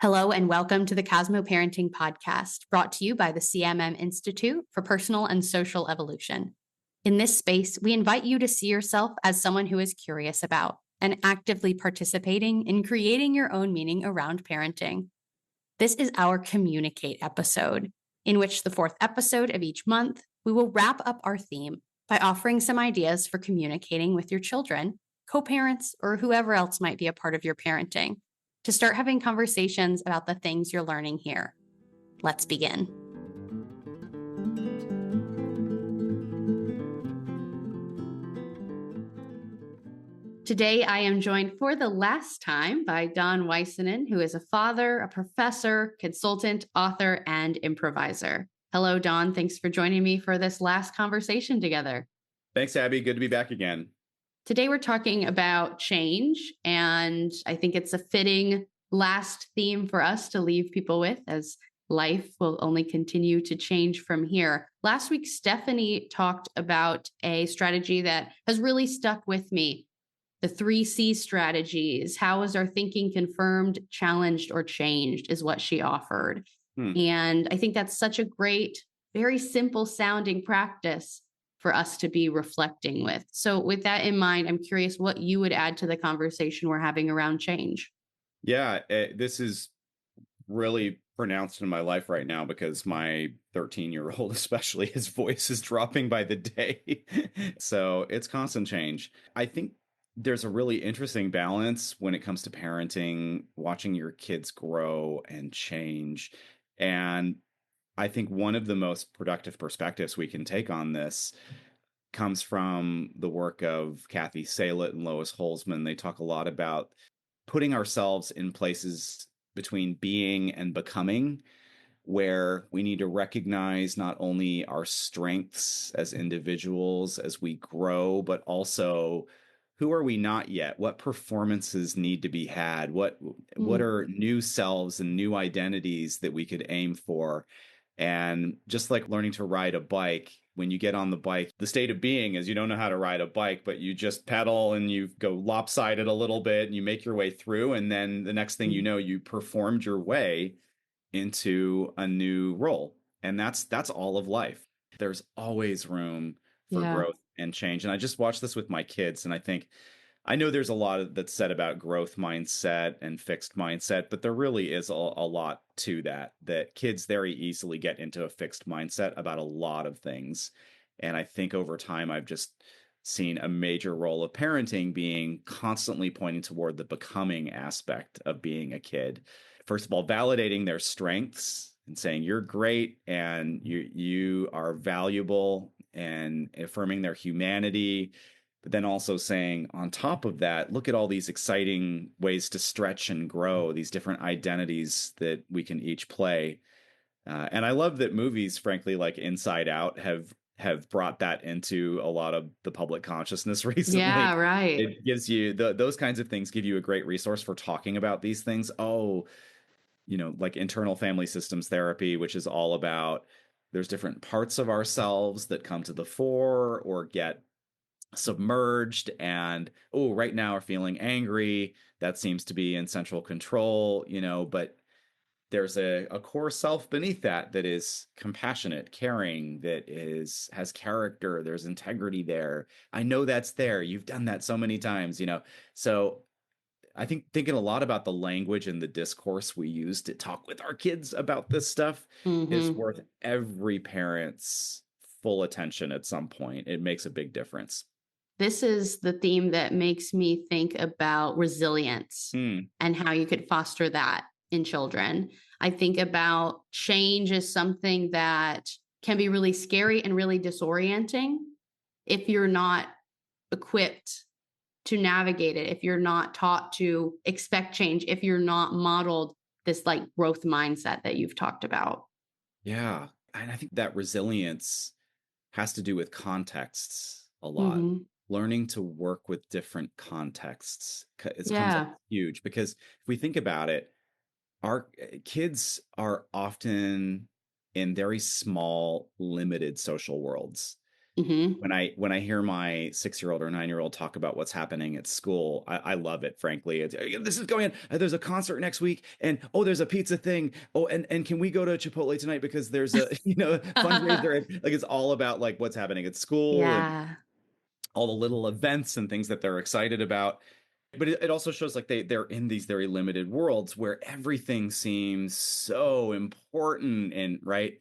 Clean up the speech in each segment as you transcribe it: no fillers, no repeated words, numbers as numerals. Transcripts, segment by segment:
Hello and welcome to the Cosmo Parenting Podcast, brought to you by the CMM Institute for Personal and Social Evolution. In this space, we invite you to see yourself as someone who is curious about and actively participating in creating your own meaning around parenting. This is our Communicate episode, in which the fourth episode of each month, we will wrap up our theme by offering some ideas for communicating with your children, co-parents, or whoever else might be a part of your parenting, to start having conversations about the things you're learning here. Let's begin. Today, I am joined for the last time by Don Waisanen, who is a father, a professor, consultant, author, and improviser. Hello, Don. Thanks for joining me for this last conversation together. Thanks, Abbie. Good to be back again. Today, we're talking about change, and I think it's a fitting last theme for us to leave people with, as life will only continue to change from here. Last week, Stephanie talked about a strategy that has really stuck with me. The 3C strategies. How is our thinking confirmed, challenged, or changed is what she offered. And I think that's such a great, very simple sounding practice for us to be reflecting with. So with that in mind, I'm curious what you would add to the conversation we're having around change. Yeah, this is really pronounced in my life right now because my 13-year-old, especially, his voice is dropping by the day. So it's constant change. I think there's a really interesting balance when it comes to parenting, watching your kids grow and change. And I think one of the most productive perspectives we can take on this comes from the work of Kathy Salet and Lois Holzman. They talk a lot about putting ourselves in places between being and becoming, where we need to recognize not only our strengths as individuals as we grow, but also who are we not yet? What performances need to be had? What are new selves and new identities that we could aim for? And just like learning to ride a bike, when you get on the bike, the state of being is you don't know how to ride a bike, but you just pedal and you go lopsided a little bit and you make your way through. And then the next thing you know, you performed your way into a new role. And that's all of life. There's always room for growth and change. And I just watched this with my kids, and I know there's a lot that's said about growth mindset and fixed mindset, but there really is a lot to that kids very easily get into a fixed mindset about a lot of things. And I think over time, I've just seen a major role of parenting being constantly pointing toward the becoming aspect of being a kid. First of all, validating their strengths and saying you're great and you are valuable, and affirming their humanity. But then also saying, on top of that, look at all these exciting ways to stretch and grow, these different identities that we can each play. And I love that movies, frankly, like Inside Out, have brought that into a lot of the public consciousness recently. Yeah, right. It gives you those kinds of things give you a great resource for talking about these things. Oh, like internal family systems therapy, which is all about there's different parts of ourselves that come to the fore or get submerged, and right now we're feeling angry, that seems to be in central control, but there's a core self beneath that is compassionate, caring, that has character, there's integrity there. I know that's there, you've done that so many times. So I think thinking a lot about the language and the discourse we use to talk with our kids about this stuff is worth every parent's full attention at some point. It makes a big difference. This is the theme that makes me think about resilience and how you could foster that in children. I think about change as something that can be really scary and really disorienting if you're not equipped to navigate it, if you're not taught to expect change, if you're not modeled this like growth mindset that you've talked about. Yeah. And I think that resilience has to do with contexts a lot. Learning to work with different contexts comes up huge, because if we think about it, our kids are often in very small, limited social worlds. Hmm. When I hear my 6-year-old or 9-year-old talk about what's happening at school, I love it, frankly. This is going on. There's a concert next week, and oh, there's a pizza thing. Oh, and can we go to Chipotle tonight because there's a fundraiser. Like it's all about like what's happening at school and Yeah. all the little events and things that they're excited about. But it also shows like they're in these very limited worlds where everything seems so important and right.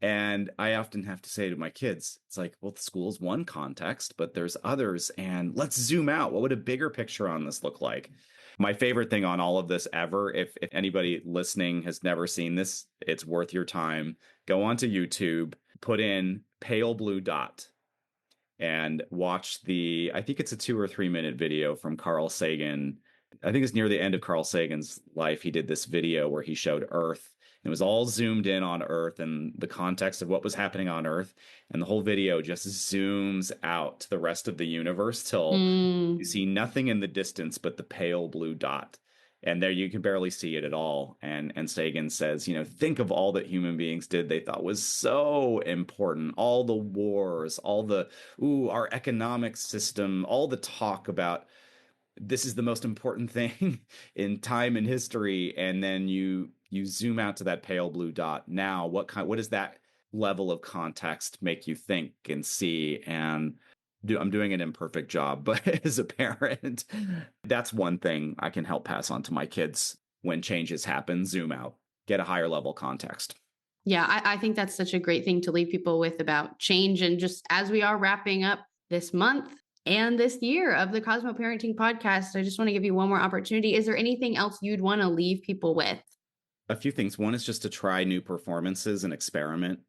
And I often have to say to my kids, it's like, well, the school's one context, but there's others. And let's zoom out. What would a bigger picture on this look like? My favorite thing on all of this ever, if anybody listening has never seen this, it's worth your time. Go onto YouTube, put in pale blue dot and watch I think it's a 2 or 3 minute video from Carl Sagan. I think it's near the end of Carl Sagan's life. He did this video where he showed Earth. It was all zoomed in on Earth and the context of what was happening on Earth. And the whole video just zooms out to the rest of the universe till you Mm. see nothing in the distance but the pale blue dot. And there you can barely see it at all. And Sagan says, think of all that human beings did they thought was so important. All the wars, all the our economic system, all the talk about this is the most important thing in time and history. And then you zoom out to that pale blue dot. Now, what does that level of context make you think and see? And I'm doing an imperfect job, but as a parent, that's one thing I can help pass on to my kids when changes happen. Zoom out, get a higher level context. Yeah, I think that's such a great thing to leave people with about change. And just as we are wrapping up this month and this year of the Cosmo Parenting Podcast, I just want to give you one more opportunity. Is there anything else you'd want to leave people with? A few things. One is just to try new performances and experiment.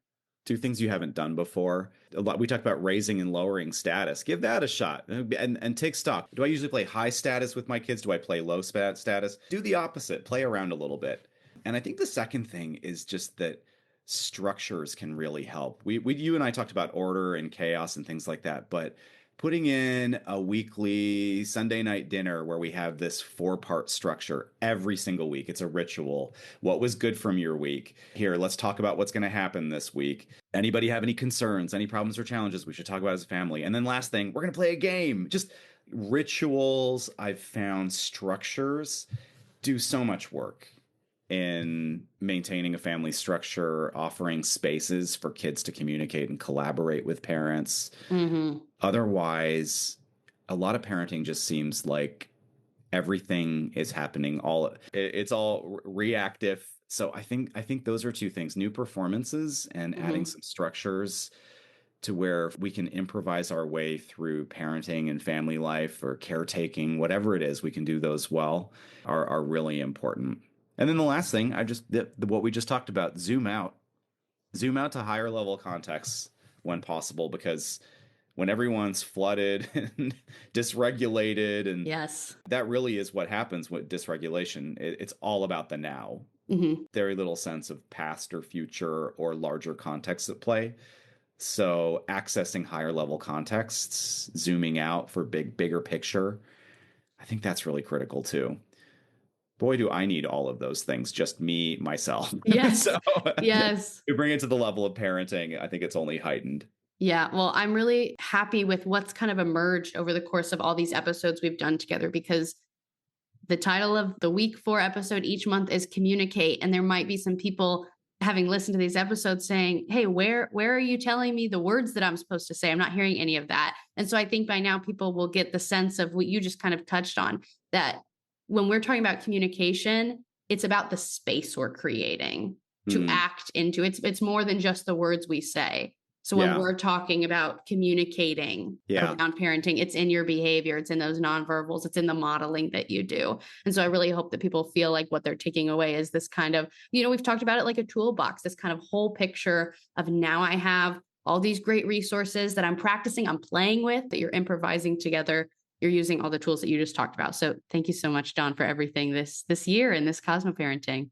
Do things you haven't done before. A lot. We talked about raising and lowering status. Give that a shot and take stock. Do I usually play high status with my kids? Do I play low status? Do the opposite. Play around a little bit. And I think the second thing is just that structures can really help. You and I talked about order and chaos and things like that, but putting in a weekly Sunday night dinner where we have this 4-part structure every single week. It's a ritual. What was good from your week? Here, let's talk about what's going to happen this week. Anybody have any concerns, any problems or challenges we should talk about as a family? And then last thing, we're going to play a game. Just rituals. I've found structures do so much work in maintaining a family structure, offering spaces for kids to communicate and collaborate with parents. Mm-hmm. Otherwise, a lot of parenting just seems like everything is happening it's all reactive. So I think those are two things: new performances and adding Mm-hmm. some structures to where we can improvise our way through parenting and family life or caretaking, whatever it is, we can do those well are really important. And then the last thing, what we just talked about, zoom out to higher level contexts when possible, because when everyone's flooded and dysregulated, and Yes. that really is what happens with dysregulation. It's all about the now. Mm-hmm. Very little sense of past or future or larger contexts at play. So accessing higher level contexts, zooming out for bigger picture, I think that's really critical too. Boy, do I need all of those things, just me, myself. Yes. So Yes. we bring it to the level of parenting, I think it's only heightened. Yeah. Well, I'm really happy with what's kind of emerged over the course of all these episodes we've done together, because the title of the week 4 episode each month is Communicate. And there might be some people having listened to these episodes saying, hey, where are you telling me the words that I'm supposed to say? I'm not hearing any of that. And so I think by now people will get the sense of what you just kind of touched on, that when we're talking about communication, it's about the space we're creating to Mm, act into. It's more than just the words we say. So when yeah. we're talking about communicating Yeah. around parenting, it's in your behavior, it's in those nonverbals, it's in the modeling that you do. And so I really hope that people feel like what they're taking away is this kind of, we've talked about it like a toolbox, this kind of whole picture of, now I have all these great resources that I'm practicing, I'm playing with, that you're improvising together. You're using all the tools that you just talked about. So thank you so much, Don, for everything this year in this Cosmo Parenting.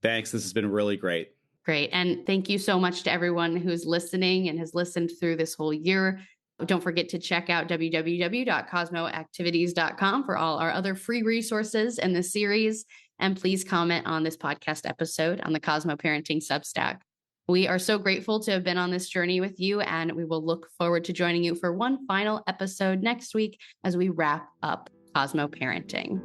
Thanks. This has been really great. Great. And thank you so much to everyone who's listening and has listened through this whole year. Don't forget to check out www.cosmoactivities.com for all our other free resources in the series. And please comment on this podcast episode on the Cosmo Parenting Substack. We are so grateful to have been on this journey with you, and we will look forward to joining you for one final episode next week as we wrap up Cosmo Parenting.